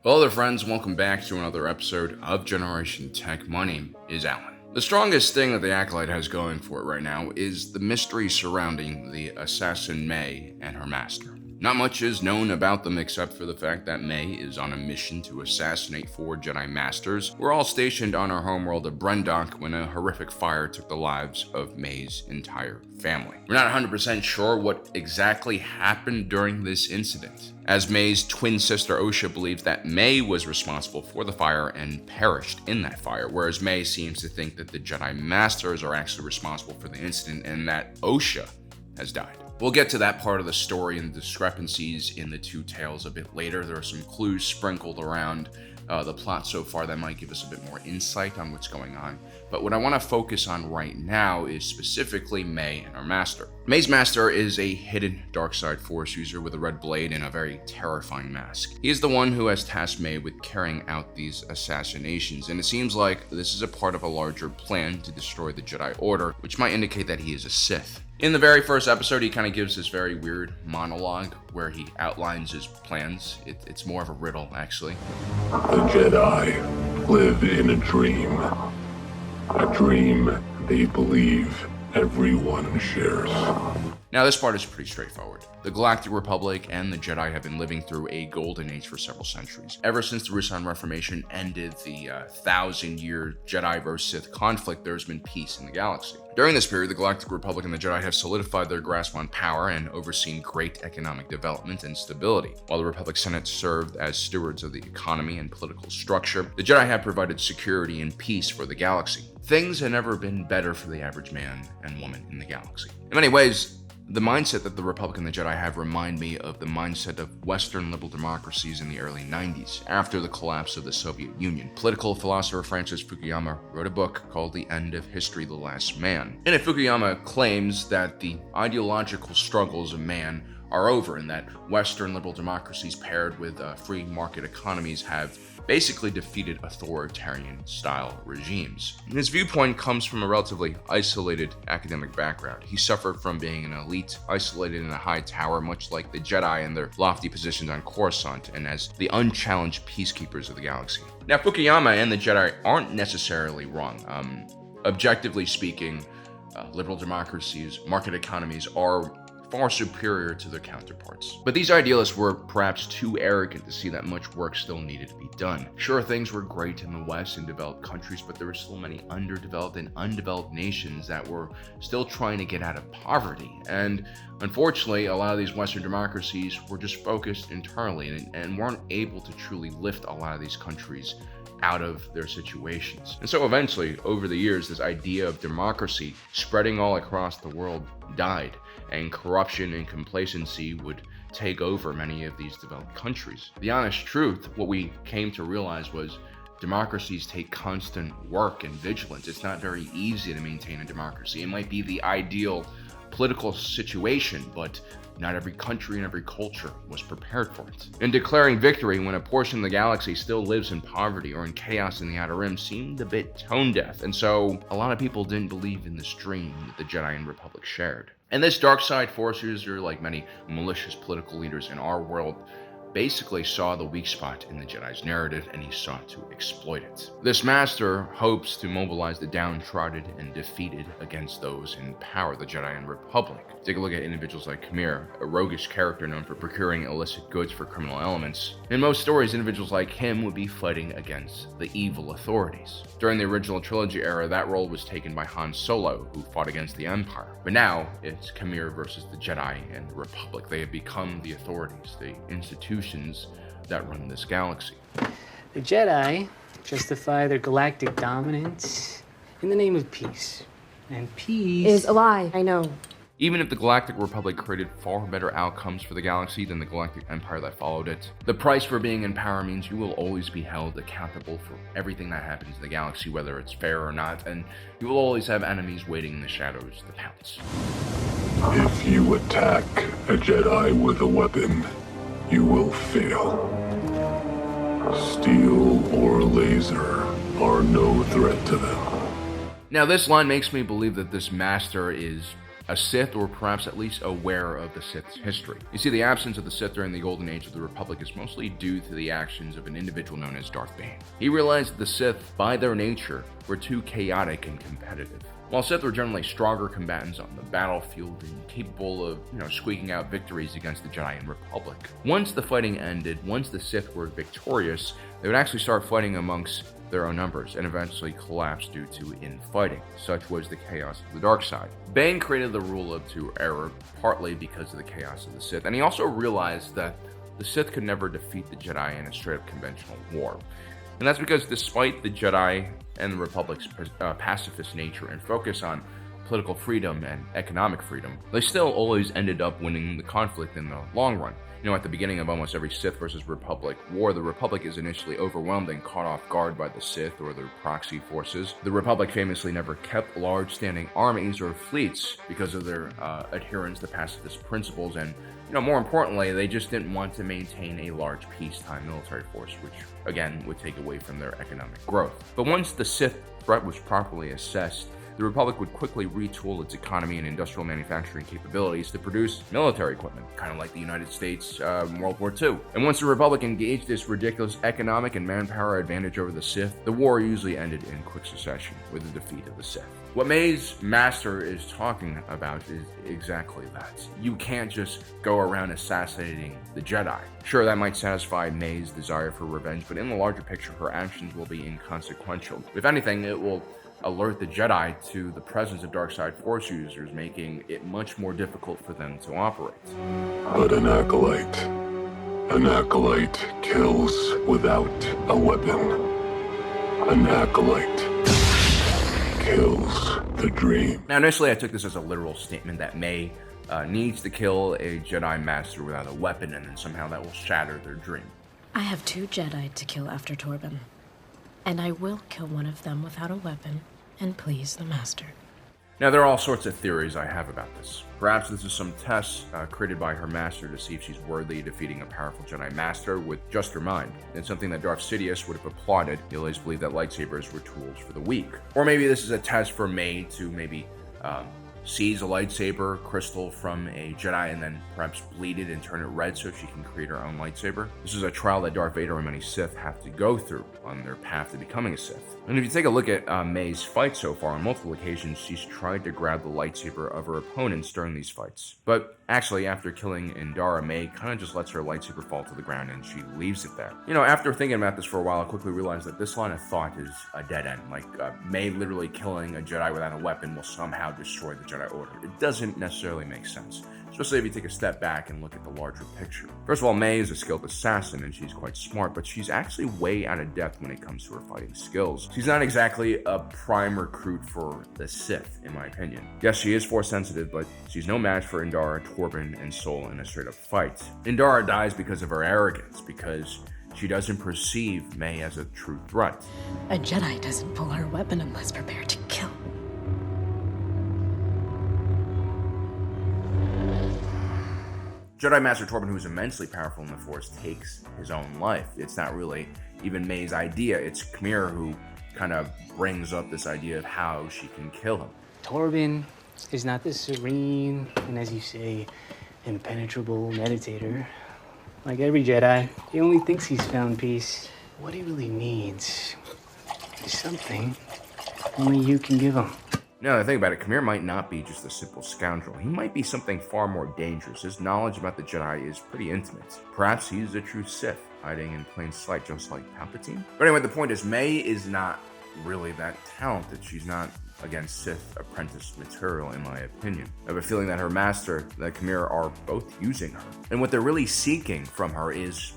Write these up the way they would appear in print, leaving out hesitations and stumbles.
Hello there friends, welcome back to another episode of Generation Tech. My name is Alan. The strongest thing that the Acolyte has going for it right now is the mystery surrounding the assassin May and her master. Not much is known about them except for the fact that May is on a mission to assassinate 4 Jedi Masters. We're all stationed on our homeworld of Brendok when a horrific fire took the lives of May's entire family. We're not 100% sure what exactly happened during this incident, as May's twin sister Osha believes that May was responsible for the fire and perished in that fire, whereas May seems to think that the Jedi Masters are actually responsible for the incident and that Osha has died. We'll get to that part of the story and the discrepancies in the two tales a bit later. There are some clues sprinkled around the plot so far that might give us a bit more insight on what's going on. But what I want to focus on right now is specifically May and her master. May's master is a hidden dark side force user with a red blade and a very terrifying mask. He is the one who has tasked May with carrying out these assassinations, and it seems like this is a part of a larger plan to destroy the Jedi Order, which might indicate that he is a Sith. In the very first episode, he kind of gives this very weird monologue where he outlines his plans. It's more of a riddle, actually. The Jedi live in a dream they believe everyone shares. Now, this part is pretty straightforward. The Galactic Republic and the Jedi have been living through a golden age for several centuries. Ever since the Ruusan Reformation ended the 1,000-year Jedi vs. Sith conflict, there's been peace in the galaxy. During this period, the Galactic Republic and the Jedi have solidified their grasp on power and overseen great economic development and stability. While the Republic Senate served as stewards of the economy and political structure, the Jedi have provided security and peace for the galaxy. Things have never been better for the average man and woman in the galaxy. In many ways, the mindset that the Republic and the Jedi have remind me of the mindset of Western liberal democracies in the early 90s, after the collapse of the Soviet Union. Political philosopher Francis Fukuyama wrote a book called The End of History, The Last Man. In it, Fukuyama claims that the ideological struggles of man are over and that Western liberal democracies paired with free market economies have basically defeated authoritarian-style regimes. His viewpoint comes from a relatively isolated academic background. He suffered from being an elite, isolated in a high tower, much like the Jedi and their lofty positions on Coruscant, and as the unchallenged peacekeepers of the galaxy. Now, Fukuyama and the Jedi aren't necessarily wrong. Objectively speaking, liberal democracies, market economies are far superior to their counterparts. But these idealists were perhaps too arrogant to see that much work still needed to be done. Sure, things were great in the West and developed countries, but there were still many underdeveloped and undeveloped nations that were still trying to get out of poverty. And unfortunately, a lot of these Western democracies were just focused internally and weren't able to truly lift a lot of these countries out of their situations. And so eventually, over the years, this idea of democracy spreading all across the world died, and corruption and complacency would take over many of these developed countries. The honest truth, what we came to realize was democracies take constant work and vigilance. It's not very easy to maintain a democracy. It might be the ideal political situation, but not every country and every culture was prepared for it. And declaring victory when a portion of the galaxy still lives in poverty or in chaos in the Outer Rim seemed a bit tone deaf, and so a lot of people didn't believe in this dream that the Jedi and Republic shared. And this dark side force user, like many malicious political leaders in our world, basically saw the weak spot in the Jedi's narrative and he sought to exploit it. This master hopes to mobilize the downtrodden and defeated against those in power, the Jedi and Republic. Take a look at individuals like Khmer, a roguish character known for procuring illicit goods for criminal elements. In most stories, individuals like him would be fighting against the evil authorities. During the original trilogy era, that role was taken by Han Solo, who fought against the Empire. But now, it's Khmer versus the Jedi and the Republic. They have become the authorities, the institutions that run this galaxy. The Jedi justify their galactic dominance in the name of peace. And peace is a lie, I know. Even if the Galactic Republic created far better outcomes for the galaxy than the Galactic Empire that followed it, the price for being in power means you will always be held accountable for everything that happens in the galaxy, whether it's fair or not, and you will always have enemies waiting in the shadows to pounce. If you attack a Jedi with a weapon, you will fail. Steel or laser are no threat to them. Now, this line makes me believe that this master is a Sith, or perhaps at least aware of the Sith's history. You see, the absence of the Sith during the Golden Age of the Republic is mostly due to the actions of an individual known as Darth Bane. He realized that the Sith, by their nature, were too chaotic and competitive. While Sith were generally stronger combatants on the battlefield and capable of, squeaking out victories against the Jedi and Republic. Once the fighting ended, once the Sith were victorious, they would actually start fighting amongst their own numbers and eventually collapse due to infighting. Such was the chaos of the dark side. Bane created the rule of two error, partly because of the chaos of the Sith, and he also realized that the Sith could never defeat the Jedi in a straight-up conventional war. And that's because despite the Jedi and the Republic's pacifist nature and focus on political freedom and economic freedom, they still always ended up winning the conflict in the long run. At the beginning of almost every Sith versus Republic war, the Republic is initially overwhelmed and caught off guard by the Sith or their proxy forces. The Republic famously never kept large standing armies or fleets because of their adherence to pacifist principles, and more importantly, they just didn't want to maintain a large peacetime military force, which again would take away from their economic growth. But once the Sith threat was properly assessed, the Republic would quickly retool its economy and industrial manufacturing capabilities to produce military equipment, kind of like the United States in World War II. And once the Republic engaged this ridiculous economic and manpower advantage over the Sith, the war usually ended in quick succession with the defeat of the Sith. What May's master is talking about is exactly that. You can't just go around assassinating the Jedi. Sure, that might satisfy May's desire for revenge, but in the larger picture, her actions will be inconsequential. If anything, it will alert the Jedi to the presence of dark side force users, making it much more difficult for them to operate. But an acolyte kills without a weapon. An acolyte kills the dream. Now, initially I took this as a literal statement that May needs to kill a Jedi Master without a weapon, and then somehow that will shatter their dream. I have 2 Jedi to kill after Torben. And I will kill one of them without a weapon and please the Master. Now, there are all sorts of theories I have about this. Perhaps this is some test created by her master to see if she's worthy of defeating a powerful Jedi Master with just her mind. And something that Darth Sidious would have applauded. He always believed that lightsabers were tools for the weak. Or maybe this is a test for May to maybe seize a lightsaber crystal from a Jedi and then perhaps bleed it and turn it red so she can create her own lightsaber. This is a trial that Darth Vader and many Sith have to go through on their path to becoming a Sith. And if you take a look at May's fight so far, on multiple occasions she's tried to grab the lightsaber of her opponents during these fights. But actually, after killing Indara, May kind of just lets her lightsaber fall to the ground and she leaves it there. After thinking about this for a while, I quickly realized that this line of thought is a dead end. May literally killing a Jedi without a weapon will somehow destroy the Jedi Order. It doesn't necessarily make sense, especially if you take a step back and look at the larger picture. First of all, May is a skilled assassin and she's quite smart, but she's actually way out of depth when it comes to her fighting skills. She's not exactly a prime recruit for the Sith, in my opinion. Yes, she is force sensitive, but she's no match for Indara, Torben, and Sol in a straight up fight. Indara dies because of her arrogance, because she doesn't perceive May as a true threat. A Jedi doesn't pull her weapon unless prepared to kill. Jedi Master Torben, who is immensely powerful in the Force, takes his own life. It's not really even May's idea. It's Khmer who kind of brings up this idea of how she can kill him. Torben is not the serene and, as you say, impenetrable meditator. Like every Jedi, he only thinks he's found peace. What he really needs is something only you can give him. Now that I think about it, Khmer might not be just a simple scoundrel. He might be something far more dangerous. His knowledge about the Jedi is pretty intimate. Perhaps he's a true Sith, hiding in plain sight, just like Palpatine. But anyway, the point is, May is not really that talented. She's not, again, Sith apprentice material, in my opinion. I have a feeling that her master, that Khmer, are both using her. And what they're really seeking from her is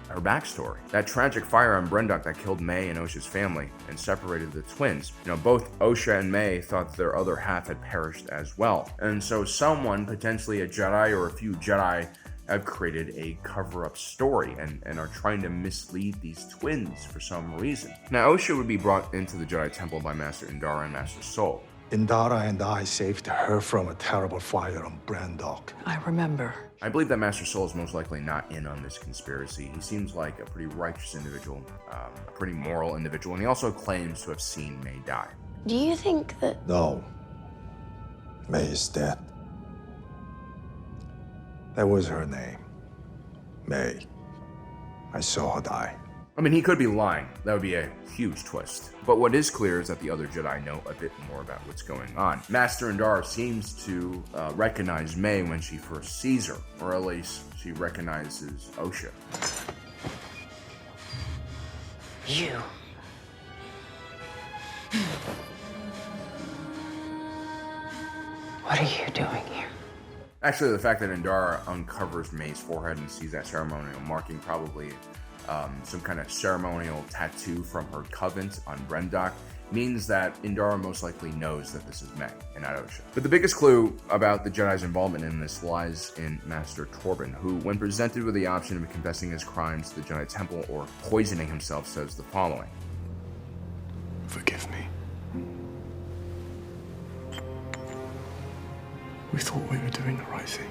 her backstory. That tragic fire on Brendok that killed May and Osha's family and separated the twins. Both Osha and May thought their other half had perished as well. And so someone, potentially a Jedi or a few Jedi, have created a cover-up story and are trying to mislead these twins for some reason. Now, Osha would be brought into the Jedi Temple by Master Indara and Master Sol. Indara and I saved her from a terrible fire on Brendok. I remember. I believe that Master Sol is most likely not in on this conspiracy. He seems like a pretty righteous individual, a pretty moral individual, and he also claims to have seen May die. Do you think that... No. May is dead. That was her name. May. I saw her die. I mean, he could be lying. That would be a huge twist. But what is clear is that the other Jedi know a bit more about what's going on. Master Indara seems to recognize May when she first sees her, or at least she recognizes Osha. You. What are you doing here? Actually, the fact that Indara uncovers May's forehead and sees that ceremonial marking, probably some kind of ceremonial tattoo from her covenant on Brendok, means that Indara most likely knows that this is May and not Osha. But the biggest clue about the Jedi's involvement in this lies in Master Torben, who, when presented with the option of confessing his crimes to the Jedi Temple or poisoning himself, says the following. Forgive me. We thought we were doing the right thing.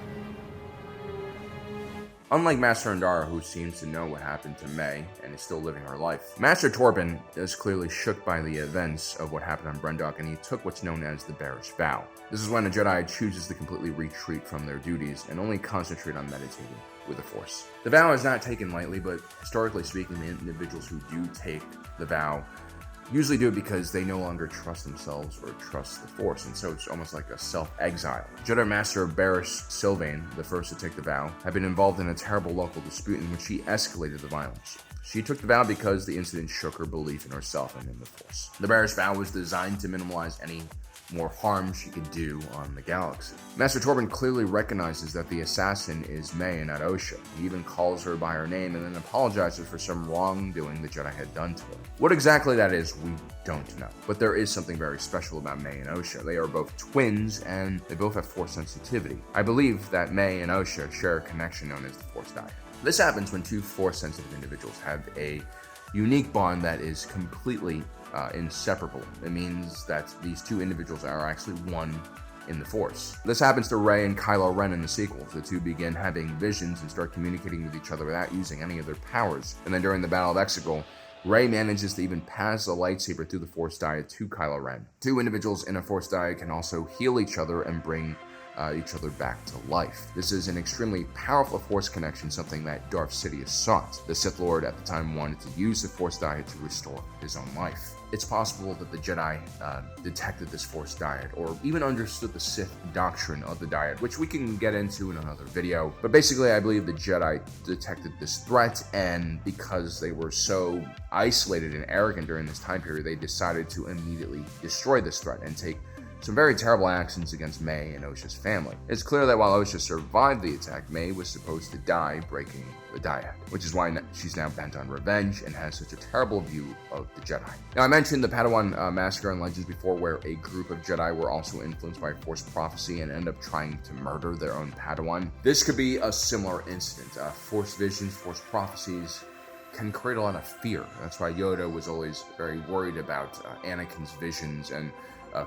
Unlike Master Indara, who seems to know what happened to May and is still living her life, Master Torben is clearly shook by the events of what happened on Brendok, and he took what's known as the Bearish Vow. This is when a Jedi chooses to completely retreat from their duties and only concentrate on meditating with the Force. The vow is not taken lightly, but historically speaking, the individuals who do take the vow usually do it because they no longer trust themselves or trust the Force, and so it's almost like a self-exile. Jedi Master Barrish Sylvain, the first to take the vow, had been involved in a terrible local dispute in which she escalated the violence. She took the vow because the incident shook her belief in herself and in the Force. The Barrish vow was designed to minimize any more harm she could do on the galaxy. Master Torben clearly recognizes that the assassin is May and not Osha. He even calls her by her name and then apologizes for some wrongdoing the Jedi had done to her. What exactly that is, we don't know. But there is something very special about May and Osha. They are both twins and they both have Force sensitivity. I believe that May and Osha share a connection known as the Force Dyad. This happens when two Force-sensitive individuals have a unique bond that is completely inseparable. It means that these two individuals are actually one in the Force. This happens to Rey and Kylo Ren in the sequels. The two begin having visions and start communicating with each other without using any of their powers. And then during the Battle of Exegol, Rey manages to even pass the lightsaber through the Force Dyad to Kylo Ren. Two individuals in a Force Dyad can also heal each other and bring each other back to life. This is an extremely powerful Force connection, something that Darth Sidious sought. The Sith Lord at the time wanted to use the Force Dyad to restore his own life. It's possible that the Jedi detected this Force Dyad, or even understood the Sith doctrine of the Dyad, which we can get into in another video. But basically, I believe the Jedi detected this threat, and because they were so isolated and arrogant during this time period, they decided to immediately destroy this threat and take some very terrible actions against May and Osha's family. It's clear that while Osha survived the attack, May was supposed to die breaking the Dyad, which is why she's now bent on revenge and has such a terrible view of the Jedi. Now, I mentioned the Padawan massacre in Legends before, where a group of Jedi were also influenced by Force prophecy and end up trying to murder their own Padawan. This could be a similar incident. Force visions, Force prophecies can create a lot of fear. That's why Yoda was always very worried about Anakin's visions and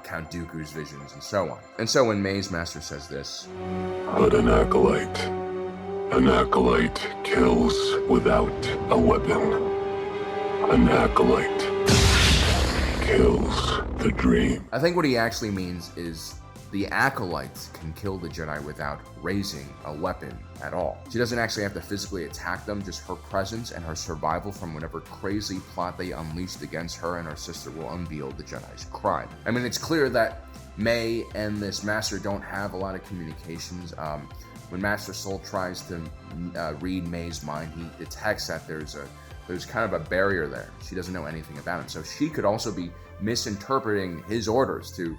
Count Dooku's visions and so on. And so when May's master says this, But an acolyte kills without a weapon. An acolyte kills the dream. I think what he actually means is the Acolyte can kill the Jedi without raising a weapon at all. She doesn't actually have to physically attack them, just her presence and her survival from whatever crazy plot they unleashed against her and her sister will unveil the Jedi's crime. I mean, it's clear that May and this Master don't have a lot of communications. When Master Soul tries to read May's mind, he detects that there's kind of a barrier there. She doesn't know anything about him. So she could also be misinterpreting his orders to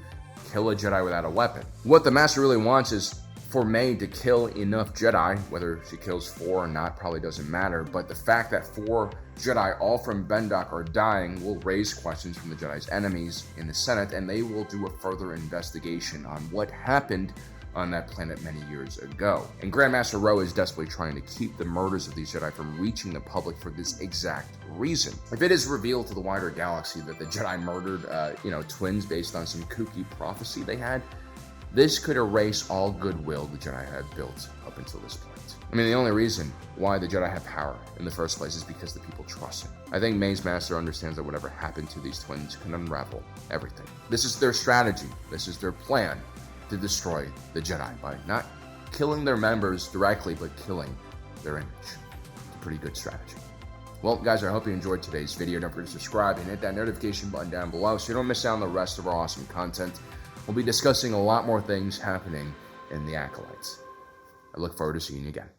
kill a Jedi without a weapon. What the Master really wants is for May to kill enough Jedi. Whether she kills 4 or not probably doesn't matter, but the fact that 4 Jedi, all from Brendok, are dying will raise questions from the Jedi's enemies in the Senate, and they will do a further investigation on what happened on that planet many years ago. And Grandmaster Ro is desperately trying to keep the murders of these Jedi from reaching the public for this exact reason. If it is revealed to the wider galaxy that the Jedi murdered, twins based on some kooky prophecy they had, this could erase all goodwill the Jedi had built up until this point. I mean, the only reason why the Jedi have power in the first place is because the people trust him. I think May's master understands that whatever happened to these twins can unravel everything. This is their strategy. This is their plan to destroy the Jedi by not killing their members directly, but killing their image. It's a pretty good strategy. Well, guys, I hope you enjoyed today's video. Don't forget to subscribe and hit that notification button down below so you don't miss out on the rest of our awesome content. We'll be discussing a lot more things happening in the Acolytes. I look forward to seeing you again.